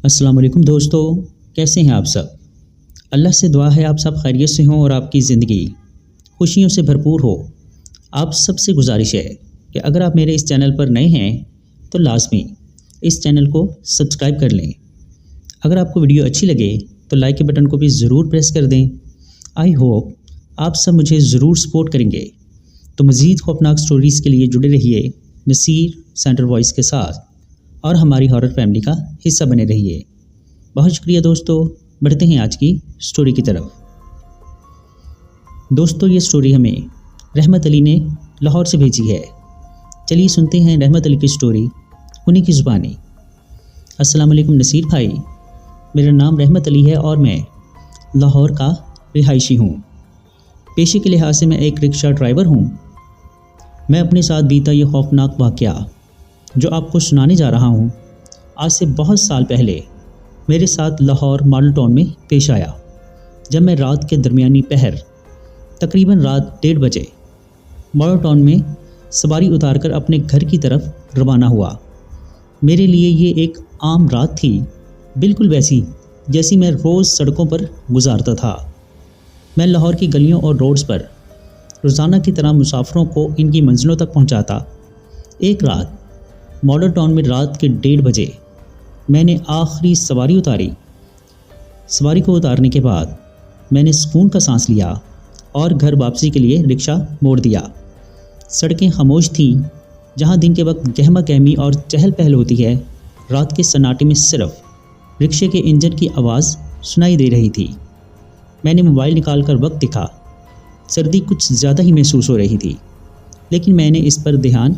السلام علیکم دوستو، کیسے ہیں آپ سب؟ اللہ سے دعا ہے آپ سب خیریت سے ہوں اور آپ کی زندگی خوشیوں سے بھرپور ہو۔ آپ سب سے گزارش ہے کہ اگر آپ میرے اس چینل پر نئے ہیں تو لازمی اس چینل کو سبسکرائب کر لیں۔ اگر آپ کو ویڈیو اچھی لگے تو لائک کے بٹن کو بھی ضرور پریس کر دیں۔ آئی ہوپ آپ سب مجھے ضرور سپورٹ کریں گے۔ تو مزید خوفناک سٹوریز کے لیے جڑے رہیے نصیر سینٹر وائس کے ساتھ اور ہماری ہارر فیملی کا حصہ بنے رہیے۔ بہت شکریہ دوستو، بڑھتے ہیں آج کی سٹوری کی طرف۔ دوستو، یہ سٹوری ہمیں رحمت علی نے لاہور سے بھیجی ہے۔ چلیے سنتے ہیں رحمت علی کی سٹوری انہی کی زبانی۔ السلام علیکم نصیر بھائی، میرا نام رحمت علی ہے اور میں لاہور کا رہائشی ہوں۔ پیشے کے لحاظ سے میں ایک رکشہ ڈرائیور ہوں۔ میں اپنے ساتھ بیتا یہ خوفناک واقعہ جو آپ کو سنانے جا رہا ہوں آج سے بہت سال پہلے میرے ساتھ لاہور ماڈل ٹاؤن میں پیش آیا، جب میں رات کے درمیانی پہر تقریباً رات 1:30 بجے ماڈل ٹاؤن میں سواری اتار کر اپنے گھر کی طرف روانہ ہوا۔ میرے لیے یہ ایک عام رات تھی، بالکل ویسی جیسی میں روز سڑکوں پر گزارتا تھا۔ میں لاہور کی گلیوں اور روڈز پر روزانہ کی طرح مسافروں کو ان کی منزلوں تک پہنچاتا۔ ایک رات ماڈل ٹاؤن میں رات کے 1:30 بجے میں نے آخری سواری اتاری۔ سواری کو اتارنے کے بعد میں نے سکون کا سانس لیا اور گھر واپسی کے لیے رکشہ موڑ دیا۔ سڑکیں خاموش تھیں۔ جہاں دن کے وقت گہما گہمی اور چہل پہل ہوتی ہے، رات کے سناٹے میں صرف رکشے کے انجن کی آواز سنائی دے رہی تھی۔ میں نے موبائل نکال کر وقت دیکھا۔ سردی کچھ زیادہ ہی محسوس ہو رہی تھی، لیکن میں نے اس پر دھیان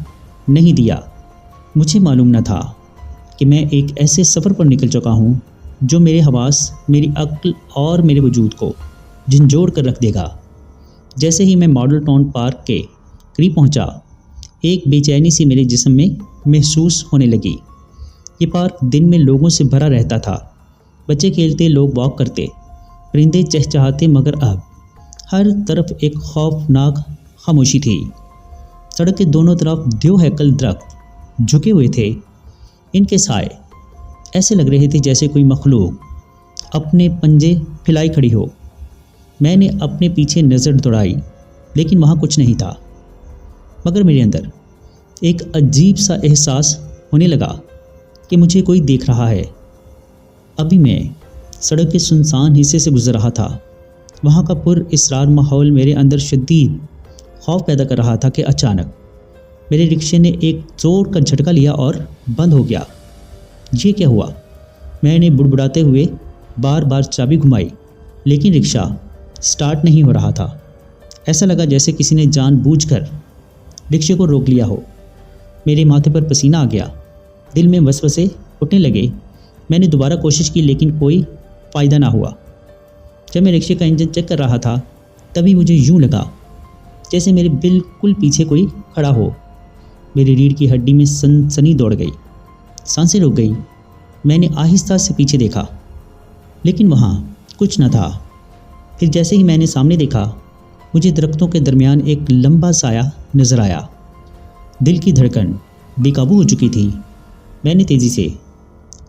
نہیں دیا۔ مجھے معلوم نہ تھا کہ میں ایک ایسے سفر پر نکل چکا ہوں جو میرے حواس، میری عقل اور میرے وجود کو جھنجھوڑ کر رکھ دے گا۔ جیسے ہی میں ماڈل ٹاؤن پارک کے قریب پہنچا، ایک بے چینی سی میرے جسم میں محسوس ہونے لگی۔ یہ پارک دن میں لوگوں سے بھرا رہتا تھا، بچے کھیلتے، لوگ واک کرتے، پرندے چہچہاتے، مگر اب ہر طرف ایک خوفناک خاموشی تھی۔ سڑک کے دونوں طرف دیو ہیکل درخت جھکے ہوئے تھے۔ ان کے سائے ایسے لگ رہے تھے جیسے کوئی مخلوق اپنے پنجے پھیلائی کھڑی ہو۔ میں نے اپنے پیچھے نظر دوڑائی، لیکن وہاں کچھ نہیں تھا، مگر میرے اندر ایک عجیب سا احساس ہونے لگا کہ مجھے کوئی دیکھ رہا ہے۔ ابھی میں سڑک کے سنسان حصے سے گزر رہا تھا۔ وہاں کا پر اسرار ماحول میرے اندر شدید خوف پیدا کر رہا تھا کہ اچانک میرے رکشے نے ایک زور کا جھٹکا لیا اور بند ہو گیا۔ یہ کیا ہوا؟ میں نے بڑبڑاتے ہوئے بار بار چابی گھمائی، لیکن رکشہ سٹارٹ نہیں ہو رہا تھا۔ ایسا لگا جیسے کسی نے جان بوجھ کر رکشے کو روک لیا ہو۔ میرے ماتھے پر پسینہ آ گیا، دل میں وسوسے اٹھنے لگے۔ میں نے دوبارہ کوشش کی، لیکن کوئی فائدہ نہ ہوا۔ جب میں رکشے کا انجن چیک کر رہا تھا، تبھی مجھے یوں لگا جیسے میرے بالکل پیچھے کوئی کھڑا ہو۔ میری ریڑھ کی ہڈی میں سنسنی دوڑ گئی، سانسیں رک گئی۔ میں نے آہستہ سے پیچھے دیکھا، لیکن وہاں کچھ نہ تھا۔ پھر جیسے ہی میں نے سامنے دیکھا، مجھے درختوں کے درمیان ایک لمبا سایہ نظر آیا۔ دل کی دھڑکن بے قابو ہو چکی تھی۔ میں نے تیزی سے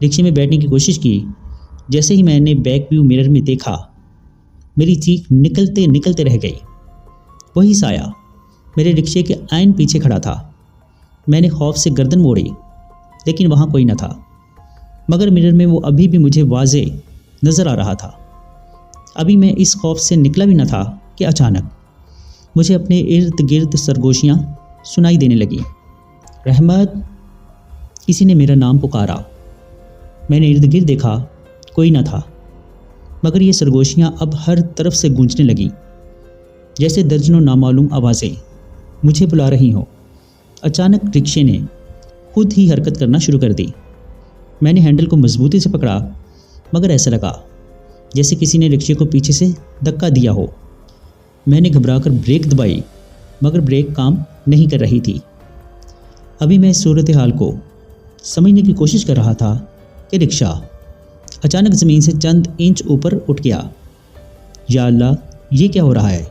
رکشے میں بیٹھنے کی کوشش کی۔ جیسے ہی میں نے بیک ویو مرر میں دیکھا، میری چیخ نکلتے نکلتے رہ گئی۔ وہی سایہ میرے رکشے کے عین پیچھے کھڑا تھا۔ میں نے خوف سے گردن موڑی، لیکن وہاں کوئی نہ تھا، مگر مرر میں وہ ابھی بھی مجھے واضح نظر آ رہا تھا۔ ابھی میں اس خوف سے نکلا بھی نہ تھا کہ اچانک مجھے اپنے ارد گرد سرگوشیاں سنائی دینے لگیں۔ رحمت! کسی نے میرا نام پکارا۔ میں نے ارد گرد دیکھا، کوئی نہ تھا، مگر یہ سرگوشیاں اب ہر طرف سے گونجنے لگیں، جیسے درجنوں نامعلوم آوازیں مجھے بلا رہی ہوں۔ اچانک رکشے نے خود ہی حرکت کرنا شروع کر دی۔ میں نے ہینڈل کو مضبوطی سے پکڑا، مگر ایسا لگا جیسے کسی نے رکشے کو پیچھے سے دھکا دیا ہو۔ میں نے گھبرا کر بریک دبائی، مگر بریک کام نہیں کر رہی تھی۔ ابھی میں اس صورتحال کو سمجھنے کی کوشش کر رہا تھا کہ رکشہ اچانک زمین سے چند انچ اوپر اٹھ گیا۔ یا اللہ، یہ کیا ہو رہا ہے؟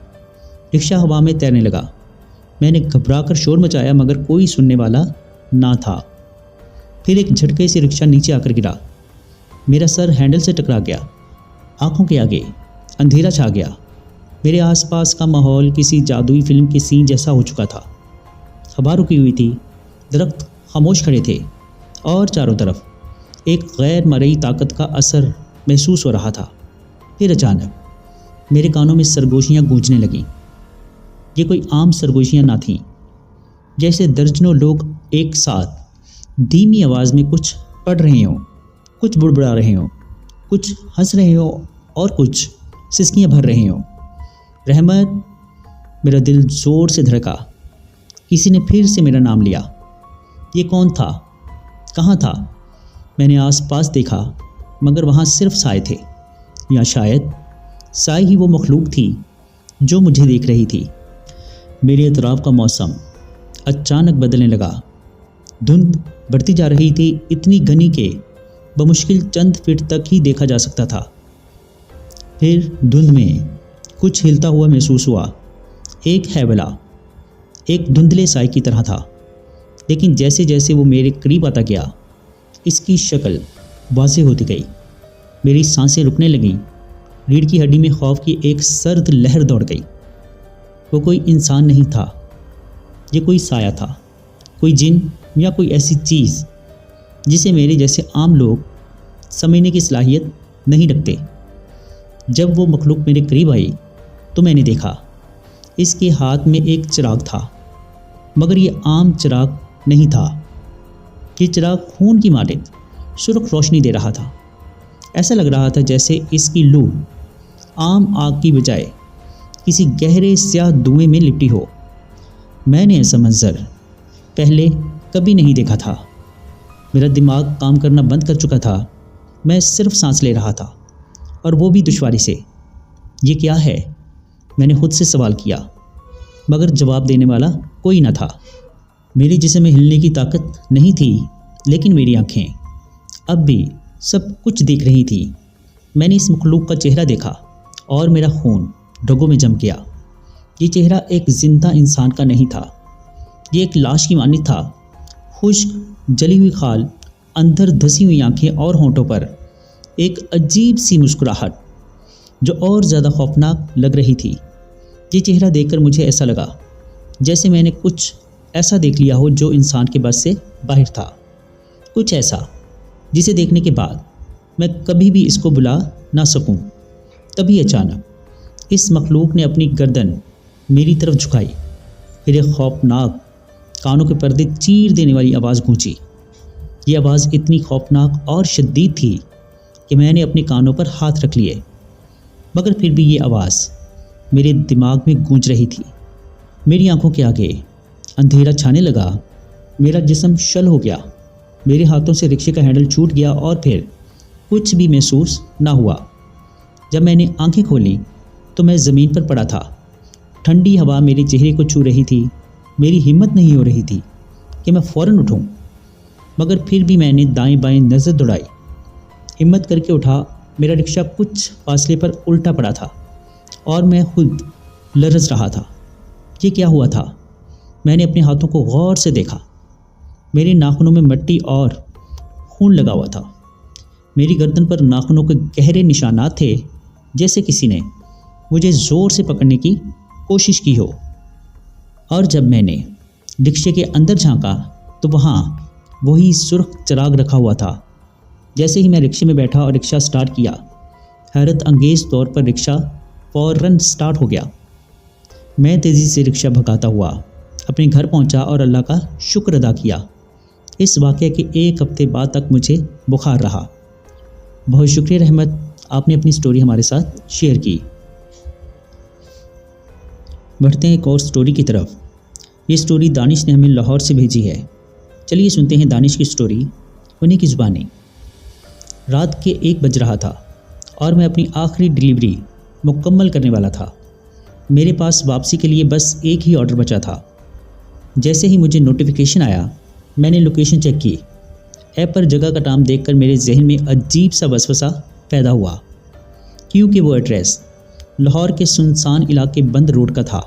رکشہ ہوا میں تیرنے لگا۔ میں نے گھبرا کر شور مچایا، مگر کوئی سننے والا نہ تھا۔ پھر ایک جھٹکے سے رکشہ نیچے آ کر گرا۔ میرا سر ہینڈل سے ٹکرا گیا، آنکھوں کے آگے اندھیرا چھا گیا۔ میرے آس پاس کا ماحول کسی جادوئی فلم کے سین جیسا ہو چکا تھا۔ ہوا رکی ہوئی تھی، درخت خاموش کھڑے تھے اور چاروں طرف ایک غیر مرئی طاقت کا اثر محسوس ہو رہا تھا۔ پھر اچانک میرے کانوں میں سرگوشیاں گونجنے لگیں۔ یہ کوئی عام سرگوشیاں نہ تھیں، جیسے درجنوں لوگ ایک ساتھ دھیمی آواز میں کچھ پڑھ رہے ہوں، کچھ بڑبڑا رہے ہوں، کچھ ہنس رہے ہوں اور کچھ سسکیاں بھر رہے ہوں۔ رحمت، میرا دل زور سے دھڑکا۔ کسی نے پھر سے میرا نام لیا۔ یہ کون تھا؟ کہاں تھا؟ میں نے آس پاس دیکھا، مگر وہاں صرف سائے تھے، یا شاید سائے ہی وہ مخلوق تھی جو مجھے دیکھ رہی تھی۔ میرے اطراف کا موسم اچانک بدلنے لگا۔ دھند بڑھتی جا رہی تھی، اتنی گھنی کہ بمشکل چند فٹ تک ہی دیکھا جا سکتا تھا۔ پھر دھند میں کچھ ہلتا ہوا محسوس ہوا۔ ایک ہیولا ایک دھندلے سائے کی طرح تھا، لیکن جیسے جیسے وہ میرے قریب آتا گیا اس کی شکل واضح ہوتی گئی۔ میری سانسیں رکنے لگیں، ریڑھ کی ہڈی میں خوف کی ایک سرد لہر دوڑ گئی۔ وہ کوئی انسان نہیں تھا، یہ کوئی سایہ تھا، کوئی جن یا کوئی ایسی چیز جسے میرے جیسے عام لوگ سمجھنے کی صلاحیت نہیں رکھتے۔ جب وہ مخلوق میرے قریب آئی تو میں نے دیکھا اس کے ہاتھ میں ایک چراغ تھا، مگر یہ عام چراغ نہیں تھا۔ یہ چراغ خون کی مانند سرخ روشنی دے رہا تھا۔ ایسا لگ رہا تھا جیسے اس کی لو عام آگ کی بجائے کسی گہرے سیاہ دھوئیں میں لپٹی ہو۔ میں نے ایسا منظر پہلے کبھی نہیں دیکھا تھا۔ میرا دماغ کام کرنا بند کر چکا تھا، میں صرف سانس لے رہا تھا، اور وہ بھی دشواری سے۔ یہ کیا ہے؟ میں نے خود سے سوال کیا، مگر جواب دینے والا کوئی نہ تھا۔ میرے جسم میں ہلنے کی طاقت نہیں تھی، لیکن میری آنکھیں اب بھی سب کچھ دیکھ رہی تھیں۔ میں نے اس مخلوق کا چہرہ دیکھا اور میرا خون رگوں میں جم گیا۔ یہ چہرہ ایک زندہ انسان کا نہیں تھا، یہ ایک لاش کی مانند تھا۔ خشک جلی ہوئی کھال، اندر دھسی ہوئی آنکھیں اور ہونٹوں پر ایک عجیب سی مسکراہٹ جو اور زیادہ خوفناک لگ رہی تھی۔ یہ چہرہ دیکھ کر مجھے ایسا لگا جیسے میں نے کچھ ایسا دیکھ لیا ہو جو انسان کے بس سے باہر تھا، کچھ ایسا جسے دیکھنے کے بعد میں کبھی بھی اس کو بھلا نہ سکوں۔ تبھی اچانک اس مخلوق نے اپنی گردن میری طرف جھکائی، پھر ایک خوفناک کانوں کے پردے چیر دینے والی آواز گونجی۔ یہ آواز اتنی خوفناک اور شدید تھی کہ میں نے اپنے کانوں پر ہاتھ رکھ لیے، مگر پھر بھی یہ آواز میرے دماغ میں گونج رہی تھی۔ میری آنکھوں کے آگے اندھیرا چھانے لگا، میرا جسم شل ہو گیا، میرے ہاتھوں سے رکشے کا ہینڈل چھوٹ گیا اور پھر کچھ بھی محسوس نہ ہوا۔ جب میں نے آنکھیں کھولیں تو میں زمین پر پڑا تھا۔ ٹھنڈی ہوا میرے چہرے کو چھو رہی تھی۔ میری ہمت نہیں ہو رہی تھی کہ میں فوراً اٹھوں، مگر پھر بھی میں نے دائیں بائیں نظر دوڑائی۔ ہمت کر کے اٹھا۔ میرا رکشہ کچھ فاصلے پر الٹا پڑا تھا اور میں خود لرز رہا تھا۔ یہ کیا ہوا تھا؟ میں نے اپنے ہاتھوں کو غور سے دیکھا۔ میرے ناخنوں میں مٹی اور خون لگا ہوا تھا۔ میری گردن پر ناخنوں کے گہرے نشانات تھے، جیسے کسی نے مجھے زور سے پکڑنے کی کوشش کی ہو۔ اور جب میں نے رکشے کے اندر جھانکا تو وہاں وہی سرخ چراغ رکھا ہوا تھا۔ جیسے ہی میں رکشے میں بیٹھا اور رکشہ سٹارٹ کیا، حیرت انگیز طور پر رکشہ فوراً سٹارٹ ہو گیا۔ میں تیزی سے رکشہ بھگاتا ہوا اپنے گھر پہنچا اور اللہ کا شکر ادا کیا۔ اس واقعے کے 1 ہفتے بعد تک مجھے بخار رہا۔ بہت شکریہ رحمت، آپ نے اپنی سٹوری ہمارے ساتھ شیئر کی۔ بڑھتے ہیں ایک اور سٹوری کی طرف۔ یہ سٹوری دانش نے ہمیں لاہور سے بھیجی ہے۔ چلیے سنتے ہیں دانش کی سٹوری انہیں کی زبانی۔ رات کے 1 بج رہا تھا اور میں اپنی آخری ڈیلیوری مکمل کرنے والا تھا۔ میرے پاس واپسی کے لیے بس ایک ہی آرڈر بچا تھا۔ جیسے ہی مجھے نوٹیفیکیشن آیا، میں نے لوکیشن چیک کی۔ ایپ پر جگہ کا نام دیکھ کر میرے ذہن میں عجیب سا وسوسہ پیدا ہوا، کیونکہ وہ ایڈریس لاہور کے سنسان علاقے بند روڈ کا تھا،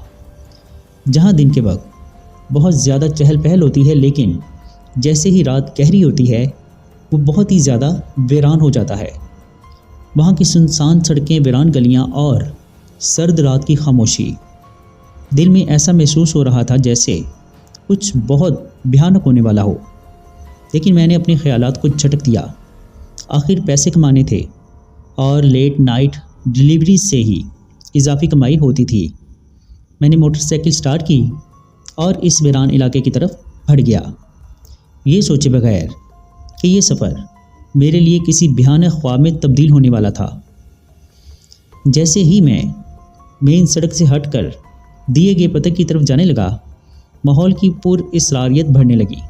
جہاں دن کے وقت بہت زیادہ چہل پہل ہوتی ہے، لیکن جیسے ہی رات گہری ہوتی ہے وہ بہت ہی زیادہ ویران ہو جاتا ہے۔ وہاں کی سنسان سڑکیں، ویران گلیاں اور سرد رات کی خاموشی، دل میں ایسا محسوس ہو رہا تھا جیسے کچھ بہت بھیانک ہونے والا ہو۔ لیکن میں نے اپنے خیالات کو جھٹک دیا۔ آخر پیسے کمانے تھے اور لیٹ نائٹ ڈیلیوری سے ہی اضافی کمائی ہوتی تھی۔ میں نے موٹر سائیکل سٹارٹ کی اور اس ویران علاقے کی طرف بڑھ گیا، یہ سوچے بغیر کہ یہ سفر میرے لیے کسی بھیانک خواب میں تبدیل ہونے والا تھا۔ جیسے ہی میں مین سڑک سے ہٹ کر دیے گئے پتہ کی طرف جانے لگا، ماحول کی پر اسراریت بڑھنے لگی۔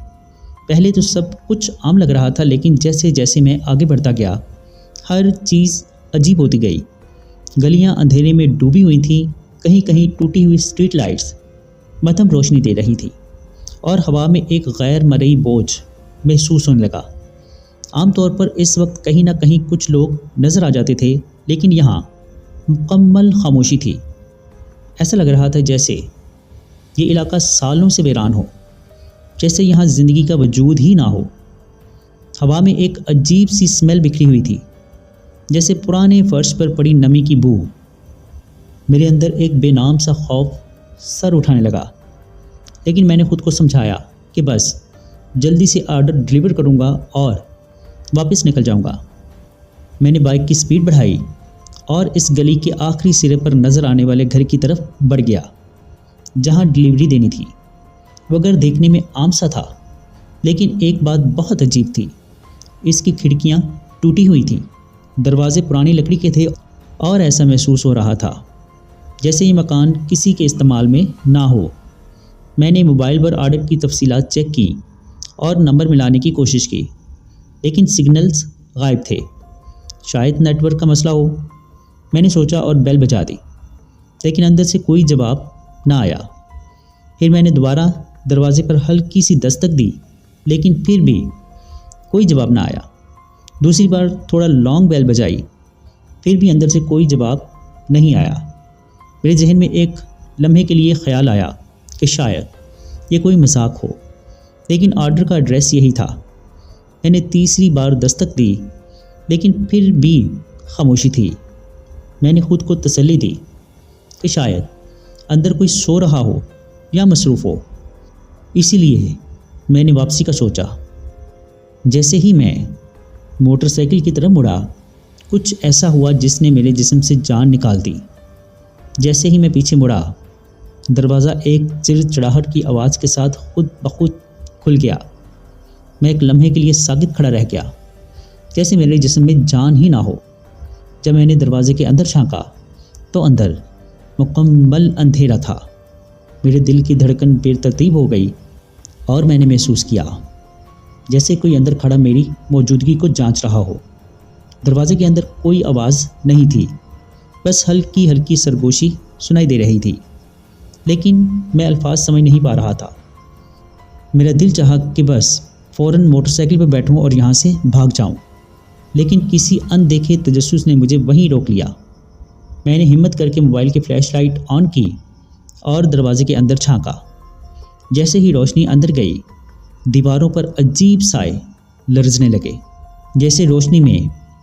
پہلے تو سب کچھ عام لگ رہا تھا، لیکن جیسے جیسے میں آگے بڑھتا گیا ہر چیز عجیب ہوتی گئی۔ گلیاں اندھیرے میں ڈوبی ہوئی تھیں، کہیں کہیں ٹوٹی ہوئی اسٹریٹ لائٹس مدھم روشنی دے رہی تھی اور ہوا میں ایک غیر مرئی بوجھ محسوس ہونے لگا۔ عام طور پر اس وقت کہیں نہ کہیں کچھ لوگ نظر آ جاتے تھے، لیکن یہاں مکمل خاموشی تھی۔ ایسا لگ رہا تھا جیسے یہ علاقہ سالوں سے ویران ہو، جیسے یہاں زندگی کا وجود ہی نہ ہو۔ ہوا میں ایک عجیب سی اسمیل بکھری ہوئی تھی، جیسے پرانے فرش پر پڑی نمی کی بو۔ میرے اندر ایک بے نام سا خوف سر اٹھانے لگا، لیکن میں نے خود کو سمجھایا کہ بس جلدی سے آرڈر ڈیلیور کروں گا اور واپس نکل جاؤں گا۔ میں نے بائک کی سپیڈ بڑھائی اور اس گلی کے آخری سرے پر نظر آنے والے گھر کی طرف بڑھ گیا جہاں ڈیلیوری دینی تھی۔ وہ گھر دیکھنے میں عام سا تھا، لیکن ایک بات بہت عجیب تھی، اس کی کھڑکیاں ٹوٹی ہوئی تھیں، دروازے پرانی لکڑی کے تھے اور ایسا محسوس ہو رہا تھا جیسے یہ مکان کسی کے استعمال میں نہ ہو۔ میں نے موبائل پر آرڈر کی تفصیلات چیک کی اور نمبر ملانے کی کوشش کی، لیکن سگنلز غائب تھے۔ شاید نیٹ ورک کا مسئلہ ہو، میں نے سوچا اور بیل بجا دی، لیکن اندر سے کوئی جواب نہ آیا۔ پھر میں نے دوبارہ دروازے پر ہلکی سی دستک دی، لیکن پھر بھی کوئی جواب نہ آیا۔ دوسری بار تھوڑا لانگ بیل بجائی، پھر بھی اندر سے کوئی جواب نہیں آیا۔ میرے ذہن میں ایک لمحے کے لیے خیال آیا کہ شاید یہ کوئی مذاق ہو، لیکن آرڈر کا ایڈریس یہی تھا۔ میں نے تیسری بار دستک دی، لیکن پھر بھی خاموشی تھی۔ میں نے خود کو تسلی دی کہ شاید اندر کوئی سو رہا ہو یا مصروف ہو، اسی لیے میں نے واپسی کا سوچا۔ جیسے ہی میں موٹر سائیکل کی طرف مڑا، کچھ ایسا ہوا جس نے میرے جسم سے جان نکال دی۔ جیسے ہی میں پیچھے مڑا، دروازہ ایک چڑچڑاہٹ کی آواز کے ساتھ خود بخود کھل گیا۔ میں ایک لمحے کے لیے ساکت کھڑا رہ گیا، جیسے میرے جسم میں جان ہی نہ ہو۔ جب میں نے دروازے کے اندر جھانکا تو اندر مکمل اندھیرا تھا۔ میرے دل کی دھڑکن بے ترتیب ہو گئی اور میں نے محسوس کیا جیسے کوئی اندر کھڑا میری موجودگی کو جانچ رہا ہو۔ دروازے کے اندر کوئی آواز نہیں تھی، بس ہلکی ہلکی سرگوشی سنائی دے رہی تھی، لیکن میں الفاظ سمجھ نہیں پا رہا تھا۔ میرا دل چاہا کہ بس فوراً موٹر سائیکل پر بیٹھوں اور یہاں سے بھاگ جاؤں، لیکن کسی اندیکھے تجسس نے مجھے وہیں روک لیا۔ میں نے ہمت کر کے موبائل کی فلیش لائٹ آن کی اور دروازے کے اندر جھانکا۔ جیسے ہی روشنی اندر گئی، دیواروں پر عجیب سائے لرزنے لگے، جیسے روشنی میں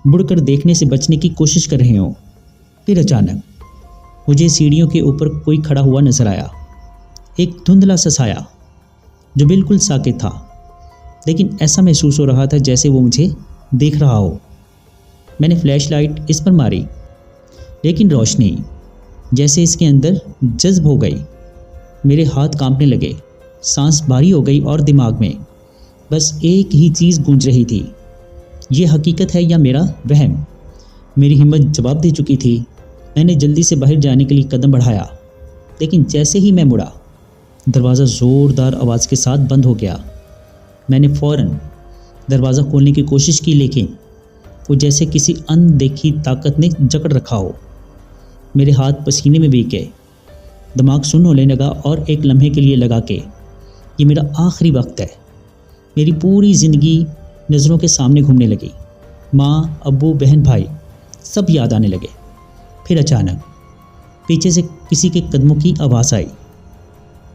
مڑ کر دیکھنے سے بچنے کی کوشش کر رہے ہوں۔ پھر اچانک مجھے سیڑھیوں کے اوپر کوئی کھڑا ہوا نظر آیا، ایک دھندلا سا سایہ جو بالکل ساکت تھا، لیکن ایسا محسوس ہو رہا تھا جیسے وہ مجھے دیکھ رہا ہو۔ میں نے فلیش لائٹ اس پر ماری، لیکن روشنی جیسے اس کے اندر جذب ہو گئی۔ میرے ہاتھ کانپنے لگے، سانس بھاری ہو گئی اور دماغ میں بس ایک ہی چیز گونج رہی تھی، یہ حقیقت ہے یا میرا وہم؟ میری ہمت جواب دے چکی تھی۔ میں نے جلدی سے باہر جانے کے لیے قدم بڑھایا، لیکن جیسے ہی میں مڑا، دروازہ زوردار آواز کے ساتھ بند ہو گیا۔ میں نے فوراً دروازہ کھولنے کی کوشش کی، لیکن وہ جیسے کسی اندیکھی طاقت نے جکڑ رکھا ہو۔ میرے ہاتھ پسینے میں بھیگ گئے، دماغ سن ہونے لگا اور ایک لمحے کے لیے لگا کہ یہ میرا آخری وقت ہے۔ میری پوری زندگی نظروں کے سامنے گھومنے لگی، ماں، ابو، بہن، بھائی سب یاد آنے لگے۔ پھر اچانک پیچھے سے کسی کے قدموں کی آواز آئی،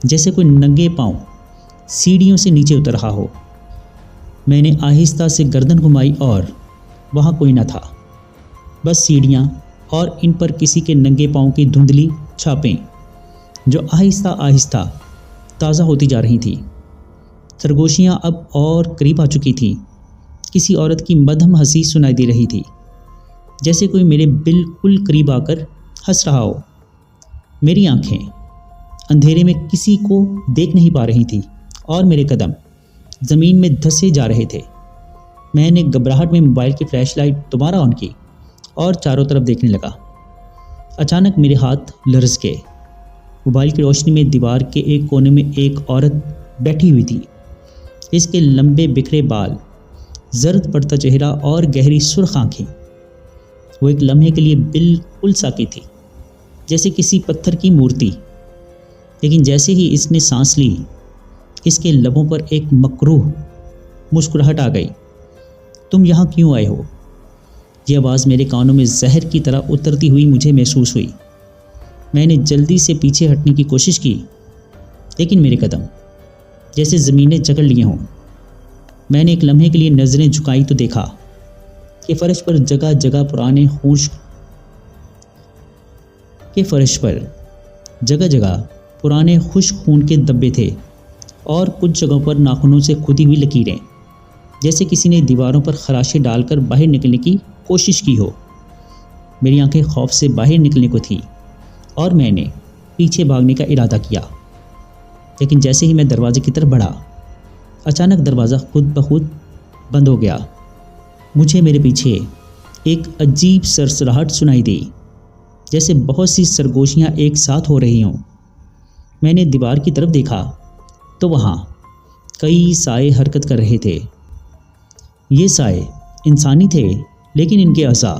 جیسے کوئی ننگے پاؤں سیڑھیوں سے نیچے اتر رہا ہو۔ میں نے آہستہ سے گردن گھمائی اور وہاں کوئی نہ تھا، بس سیڑھیاں اور ان پر کسی کے ننگے پاؤں کی دھندلی چھاپیں جو آہستہ آہستہ تازہ ہوتی جا رہی تھیں۔ سرگوشیاں اب اور قریب آ چکی تھیں۔ کسی عورت کی مدھم ہنسی سنائی دے رہی تھی، جیسے کوئی میرے بالکل قریب آ کر ہنس رہا ہو۔ میری آنکھیں اندھیرے میں کسی کو دیکھ نہیں پا رہی تھیں اور میرے قدم زمین میں دھسے جا رہے تھے۔ میں نے گھبراہٹ میں موبائل کی فلیش لائٹ دوبارہ آن کی اور چاروں طرف دیکھنے لگا۔ اچانک میرے ہاتھ لرز گئے۔ موبائل کی روشنی میں دیوار کے ایک کونے میں ایک عورت بیٹھی ہوئی تھی۔ اس کے لمبے بکھرے بال، زرد پڑتا چہرہ اور گہری سرخ آنکھیں۔ وہ ایک لمحے کے لیے بالکل ساکت تھی، جیسے کسی پتھر کی مورتی، لیکن جیسے ہی اس نے سانس لی، اس کے لبوں پر ایک مکروہ مسکراہٹ آ گئی۔ تم یہاں کیوں آئے ہو؟ یہ آواز میرے کانوں میں زہر کی طرح اترتی ہوئی مجھے محسوس ہوئی۔ میں نے جلدی سے پیچھے ہٹنے کی کوشش کی، لیکن میرے قدم جیسے زمینیں جکڑ لیے ہوں۔ میں نے ایک لمحے کے لیے نظریں جھکائی تو دیکھا کہ فرش پر جگہ جگہ پرانے خشک خون کے دبے تھے اور کچھ جگہوں پر ناخنوں سے کھدی ہوئی لکیریں، جیسے کسی نے دیواروں پر خراشے ڈال کر باہر نکلنے کی کوشش کی ہو۔ میری آنکھیں خوف سے باہر نکلنے کو تھیں اور میں نے پیچھے بھاگنے کا ارادہ کیا، لیکن جیسے ہی میں دروازے کی طرف بڑھا، اچانک دروازہ خود بخود بند ہو گیا۔ مجھے میرے پیچھے ایک عجیب سرسراہٹ سنائی دی، جیسے بہت سی سرگوشیاں ایک ساتھ ہو رہی ہوں۔ میں نے دیوار کی طرف دیکھا تو وہاں کئی سائے حرکت کر رہے تھے۔ یہ سائے انسانی تھے، لیکن ان کے اعضاء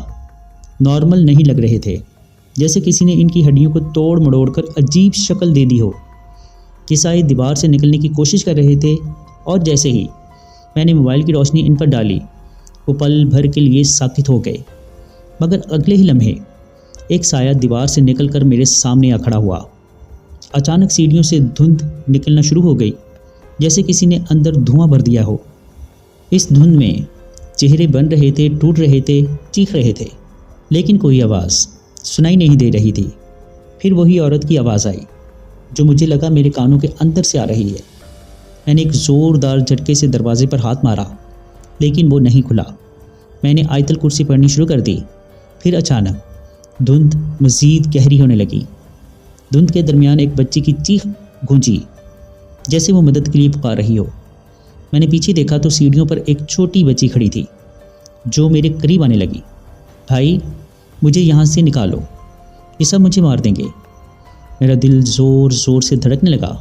نارمل نہیں لگ رہے تھے، جیسے کسی نے ان کی ہڈیوں کو توڑ مڑوڑ کر عجیب شکل دے دی ہو۔ یہ سائے دیوار سے نکلنے کی کوشش کر رہے تھے اور جیسے ہی میں نے موبائل کی روشنی ان پر ڈالی، وہ پل بھر کے لیے ساکت ہو گئے، مگر اگلے ہی لمحے ایک سایہ دیوار سے نکل کر میرے سامنے آ کھڑا ہوا۔ اچانک سیڑھیوں سے دھند نکلنا شروع ہو گئی، جیسے کسی نے اندر دھواں بھر دیا ہو۔ اس دھند میں چہرے بن رہے تھے، ٹوٹ رہے تھے، چیخ رہے تھے، لیکن کوئی آواز سنائی نہیں دے رہی تھی۔ پھر وہی عورت کی آواز آئی جو مجھے لگا میرے کانوں کے اندر سے آ رہی ہے۔ میں نے ایک زوردار جھٹکے سے دروازے پر ہاتھ مارا، لیکن وہ نہیں کھلا۔ میں نے آیت الکرسی پڑھنی شروع کر دی۔ پھر اچانک دھند مزید گہری ہونے لگی۔ دھند کے درمیان ایک بچی کی چیخ گونجی، جیسے وہ مدد کے لیے پکار رہی ہو۔ میں نے پیچھے دیکھا تو سیڑھیوں پر ایک چھوٹی بچی کھڑی تھی جو میرے قریب آنے لگی۔ بھائی، مجھے یہاں سے نکالو، یہ سب مجھے مار دیں گے۔ میرا دل زور زور سے دھڑکنے لگا۔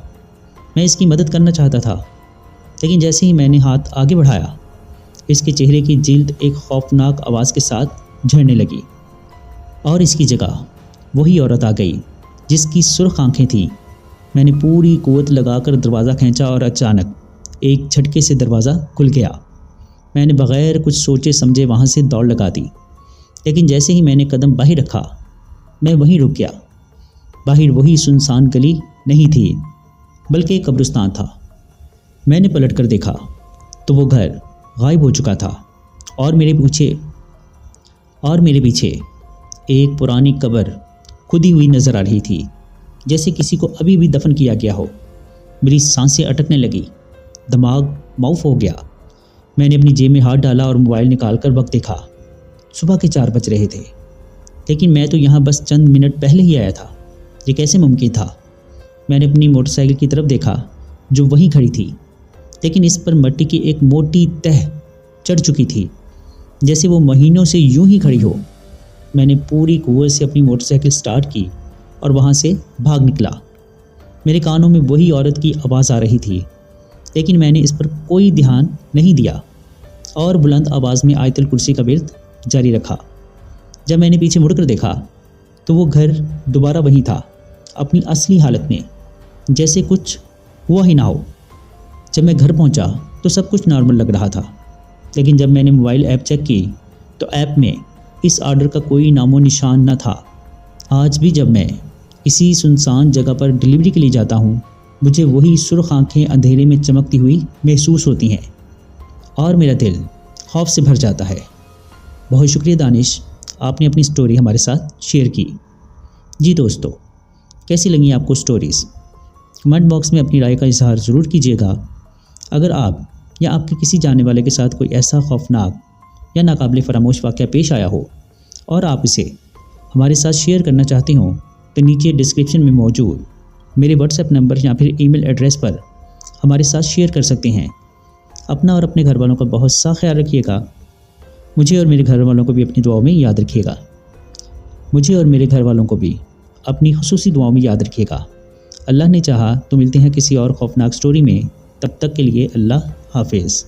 میں اس کی مدد کرنا چاہتا تھا، لیکن جیسے ہی میں نے ہاتھ آگے بڑھایا، اس کے چہرے کی جلد ایک خوفناک آواز کے ساتھ جھڑنے لگی، اور اس کی جگہ وہی عورت آ گئی جس کی سرخ آنکھیں تھیں۔ میں نے پوری قوت لگا کر دروازہ کھینچا اور اچانک ایک جھٹکے سے دروازہ کھل گیا۔ میں نے بغیر کچھ سوچے سمجھے وہاں سے دوڑ لگا دی، لیکن جیسے ہی میں نے قدم باہر رکھا، میں وہیں رک گیا۔ باہر وہی سنسان گلی نہیں تھی، بلکہ ایک قبرستان تھا۔ میں نے پلٹ کر دیکھا تو وہ گھر غائب ہو چکا تھا، اور میرے پیچھے ایک پرانی قبر کھدی ہوئی نظر آ رہی تھی، جیسے کسی کو ابھی بھی دفن کیا گیا ہو۔ میری سانسیں اٹکنے لگی، دماغ معاف ہو گیا۔ میں نے اپنی جیب میں ہاتھ ڈالا اور موبائل نکال کر وقت دیکھا۔ صبح کے 4 بج رہے تھے، لیکن میں تو یہاں بس چند منٹ پہلے ہی آیا تھا۔ یہ کیسے ممکن تھا؟ میں نے اپنی موٹر سائیکل کی طرف دیکھا جو وہیں کھڑی تھی، لیکن اس پر مٹی کی ایک موٹی تہ چڑھ چکی تھی، جیسے وہ مہینوں سے یوں ہی کھڑی ہو۔ میں نے پوری قوت سے اپنی موٹر سائیکل سٹارٹ کی اور وہاں سے بھاگ نکلا۔ میرے کانوں میں وہی عورت کی آواز آ رہی تھی، لیکن میں نے اس پر کوئی دھیان نہیں دیا اور بلند آواز میں آیت الکرسی کا ورد جاری رکھا۔ جب میں نے پیچھے مڑ کر دیکھا تو وہ گھر دوبارہ وہیں تھا، اپنی اصلی حالت میں، جیسے کچھ ہوا ہی نہ ہو۔ جب میں گھر پہنچا تو سب کچھ نارمل لگ رہا تھا، لیکن جب میں نے موبائل ایپ چیک کی تو ایپ میں اس آرڈر کا کوئی نام و نشان نہ تھا۔ آج بھی جب میں کسی سنسان جگہ پر ڈلیوری کے لیے جاتا ہوں، مجھے وہی سرخ آنکھیں اندھیرے میں چمکتی ہوئی محسوس ہوتی ہیں، اور میرا دل خوف سے بھر جاتا ہے۔ بہت شکریہ دانش، آپ نے اپنی سٹوری ہمارے ساتھ شیئر کی۔ جی دوستو، کیسی لگیں آپ کو سٹوریز؟ کمنٹ باکس میں اپنی رائے کا اظہار ضرور کیجیے گا۔ اگر آپ یا آپ کے کسی جاننے والے کے ساتھ کوئی ایسا خوفناک یا ناقابل فراموش واقعہ پیش آیا ہو اور آپ اسے ہمارے ساتھ شیئر کرنا چاہتے ہوں تو نیچے ڈسکرپشن میں موجود میرے واٹس ایپ نمبر یا پھر ای میل ایڈریس پر ہمارے ساتھ شیئر کر سکتے ہیں۔ اپنا اور اپنے گھر والوں کا بہت سا خیال رکھیے گا۔ مجھے اور میرے گھر والوں کو بھی اپنی دعاؤں میں یاد رکھیے گا۔ مجھے اور میرے گھر والوں کو بھی اپنی خصوصی دعاؤں میں یاد رکھیے گا۔ اللہ نے چاہا تو ملتے ہیں کسی اور خوفناک سٹوری میں، تب تک کے لیے اللہ حافظ۔